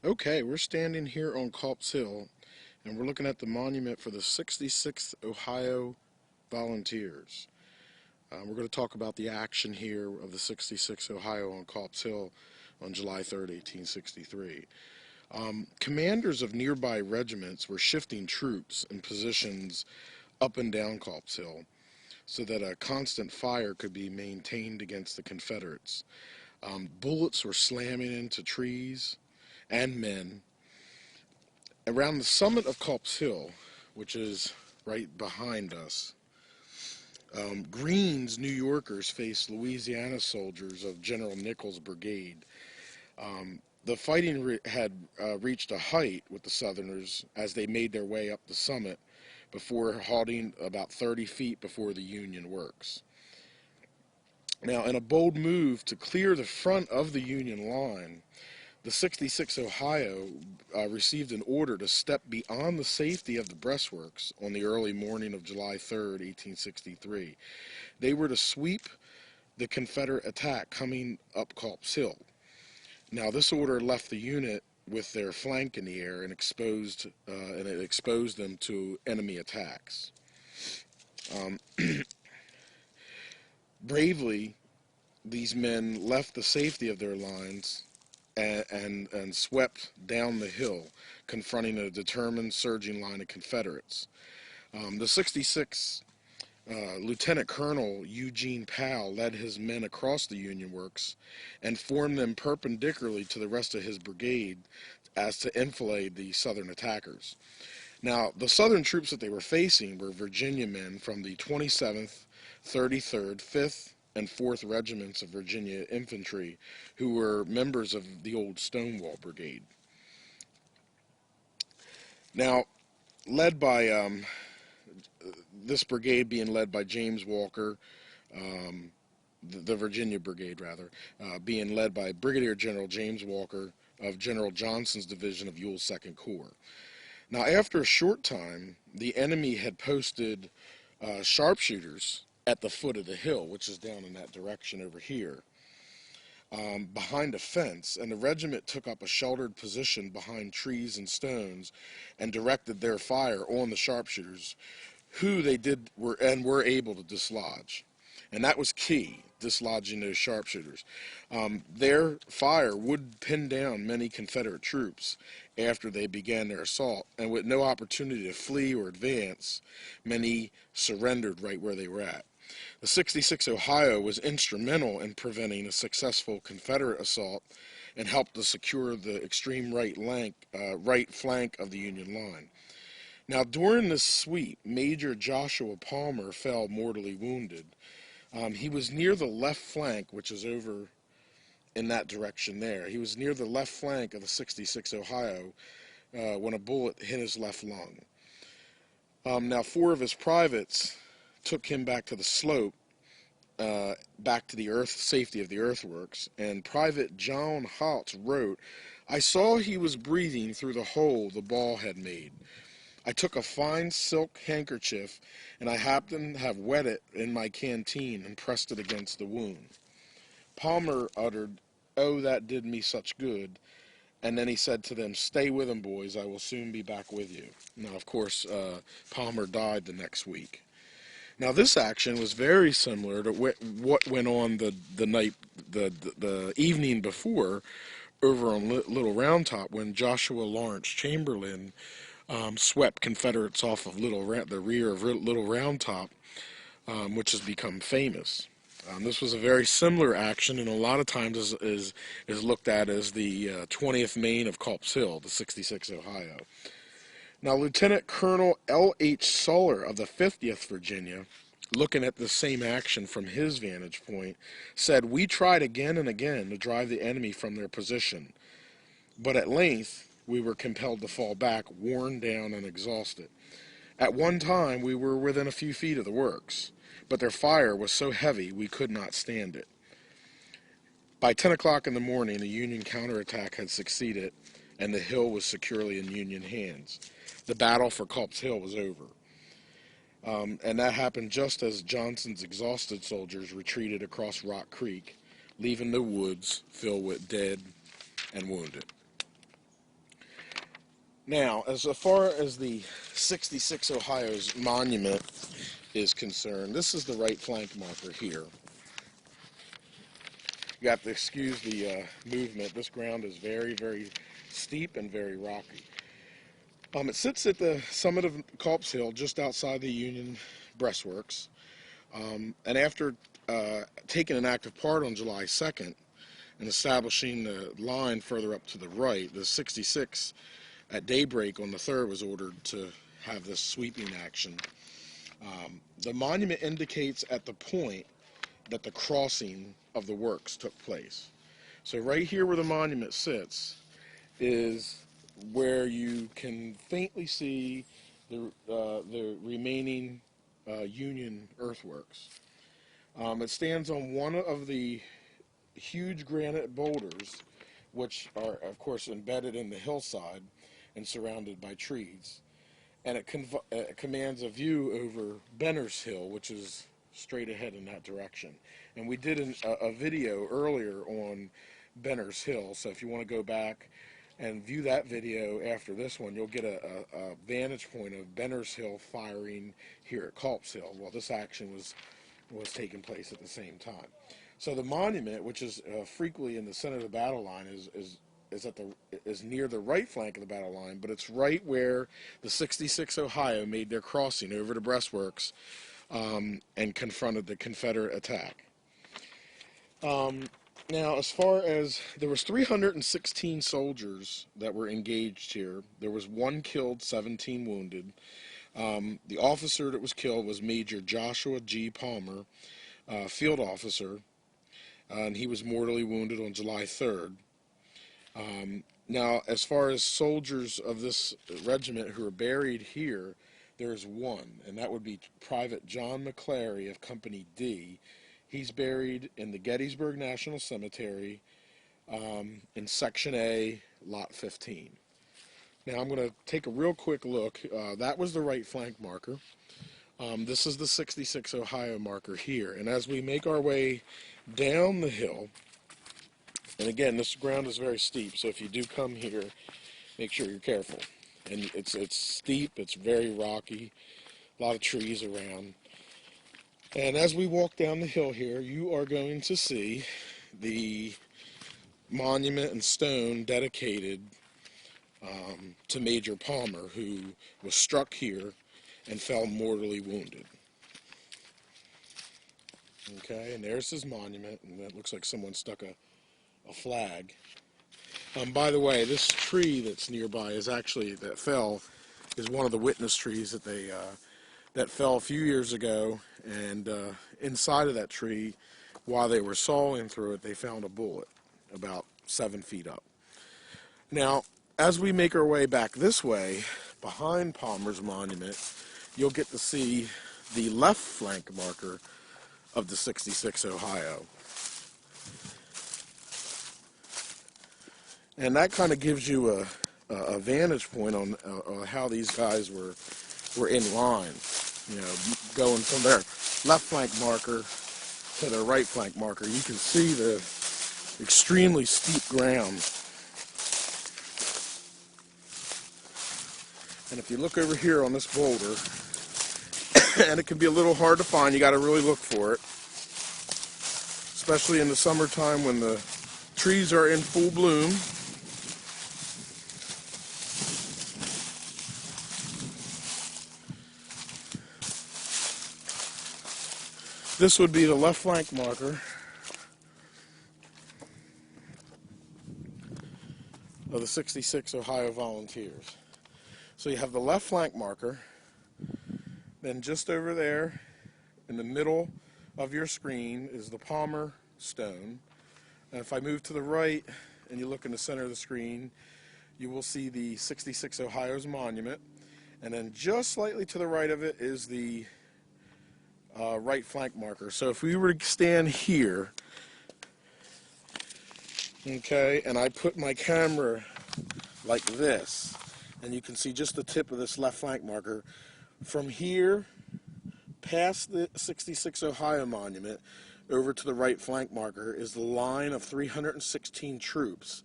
Okay, we're standing here on Culp's Hill, and we're looking at the monument for the 66th Ohio Volunteers. We're going to talk about the action here of the 66th Ohio on Culp's Hill on July 3rd, 1863. Commanders of nearby regiments were shifting troops in positions up and down Culp's Hill so that a constant fire could be maintained against the Confederates. Bullets were slamming into trees and men. Around the summit of Culp's Hill, which is right behind us, Greene's New Yorkers faced Louisiana soldiers of General Nichols' brigade. The fighting had reached a height with the Southerners as they made their way up the summit before halting about 30 feet before the Union works. Now, in a bold move to clear the front of the Union line, the 66th Ohio received an order to step beyond the safety of the breastworks on the early morning of July 3rd, 1863. They were to sweep the Confederate attack coming up Culp's Hill. Now, this order left the unit with their flank in the air and it exposed them to enemy attacks. Bravely, these men left the safety of their lines and swept down the hill, confronting a determined surging line of Confederates. The 66th Lieutenant Colonel Eugene Powell led his men across the Union works and formed them perpendicularly to the rest of his brigade as to enfilade the Southern attackers. Now, the Southern troops that they were facing were Virginia men from the 27th, 33rd, 5th, and 4th Regiments of Virginia Infantry, who were members of the old Stonewall Brigade. Now, led by this brigade being led by James Walker, the Virginia Brigade rather, being led by Brigadier General James Walker of General Johnston's division of Ewell's Second Corps. Now, after a short time, the enemy had posted sharpshooters at the foot of the hill, which is down in that direction over here, behind a fence, and the regiment took up a sheltered position behind trees and stones and directed their fire on the sharpshooters, who were able to dislodge. And that was key, dislodging those sharpshooters. Their fire would pin down many Confederate troops after they began their assault, and with no opportunity to flee or advance, many surrendered right where they were at. The 66th Ohio was instrumental in preventing a successful Confederate assault and helped to secure the extreme right flank of the Union line. Now, during this sweep, Major Joshua Palmer fell mortally wounded. He was near the left flank, which is over in that direction there. He was near the left flank of the 66th Ohio when a bullet hit his left lung. Now, 4 of his privates took him back to the slope, back to the safety of the earthworks, and Private John Holtz wrote, "I saw he was breathing through the hole the ball had made. I took a fine silk handkerchief, and I happened to have wet it in my canteen and pressed it against the wound." Palmer uttered, "Oh, that did me such good." And then he said to them, "Stay with him, boys. I will soon be back with you." Now, of course, Palmer died the next week. Now, this action was very similar to what went on the evening before over on Little Round Top, when Joshua Lawrence Chamberlain swept Confederates off of the rear of Little Round Top, which has become famous. This was a very similar action, and a lot of times is looked at as the 20th Maine of Culp's Hill, the 66th Ohio. Now, Lieutenant Colonel L.H. Suller of the 50th Virginia, looking at the same action from his vantage point, said, "We tried again and again to drive the enemy from their position, but at length we were compelled to fall back, worn down and exhausted. At one time we were within a few feet of the works, but their fire was so heavy we could not stand it." By 10 o'clock in the morning, a Union counterattack had succeeded, and the hill was securely in Union hands. The battle for Culp's Hill was over. And that happened just as Johnston's exhausted soldiers retreated across Rock Creek, leaving the woods filled with dead and wounded. Now, as far as the 66 Ohio's monument is concerned, this is the right flank marker here. You have to excuse the movement. This ground is very, very steep and very rocky. It sits at the summit of Culp's Hill, just outside the Union breastworks. And after taking an active part on July 2nd and establishing the line further up to the right, the 66 at daybreak on the 3rd was ordered to have this sweeping action. The monument indicates at the point that the crossing of the works took place. So right here where the monument sits is where you can faintly see the remaining Union earthworks. It stands on one of the huge granite boulders, which are, of course, embedded in the hillside and surrounded by trees. And it commands a view over Benner's Hill, which is straight ahead in that direction. And we did a video earlier on Benner's Hill, so if you want to go back and view that video after this one, you'll get a vantage point of Benner's Hill firing here at Culp's Hill. Well, this action was taking place at the same time. So the monument, which is frequently in the center of the battle line, is near the right flank of the battle line, but it's right where the 66 Ohio made their crossing over the breastworks and confronted the Confederate attack. Now, as far as there was 316 soldiers that were engaged here. There was 1 killed, 17 wounded. The officer that was killed was Major Joshua G. Palmer, field officer, and he was mortally wounded on July 3rd. Now, as far as soldiers of this regiment who are buried here, there's one, and that would be Private John McClary of Company D. He's buried in the Gettysburg National Cemetery in Section A, Lot 15. Now, I'm going to take a real quick look. That was the right flank marker. This is the 66 Ohio marker here. And as we make our way down the hill, and again, this ground is very steep, so if you do come here, make sure you're careful. And it's steep, it's very rocky, a lot of trees around. And as we walk down the hill here, you are going to see the monument and stone dedicated to Major Palmer, who was struck here and fell mortally wounded. Okay, and there's his monument, and it looks like someone stuck a flag. By the way, this tree that's nearby that fell is one of the witness trees that fell a few years ago, and inside of that tree, while they were sawing through it, they found a bullet about 7 feet up. Now, as we make our way back this way, behind Palmer's monument, you'll get to see the left flank marker of the 66 Ohio. And that kind of gives you a vantage point on how these guys were in line. You know, going from their left flank marker to their right flank marker, you can see the extremely steep ground. And if you look over here on this boulder, and it can be a little hard to find, you got to really look for it, especially in the summertime when the trees are in full bloom. This would be the left flank marker of the 66 Ohio Volunteers. So you have the left flank marker, then just over there in the middle of your screen is the Palmer stone. And if I move to the right and you look in the center of the screen, you will see the 66 Ohio's monument. And then just slightly to the right of it is the right flank marker. So if we were to stand here, okay, and I put my camera like this, and you can see just the tip of this left flank marker, from here past the 66 Ohio monument over to the right flank marker is the line of 316 troops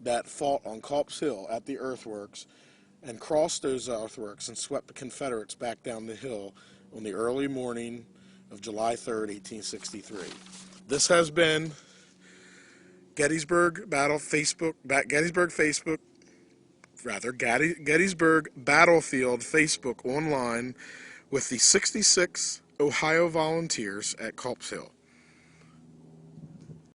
that fought on Culp's Hill at the earthworks and crossed those earthworks and swept the Confederates back down the hill on the early morning of July 3rd, 1863. This has been Gettysburg Facebook, Gettysburg Battlefield Facebook online with the 66 Ohio Volunteers at Culp's Hill.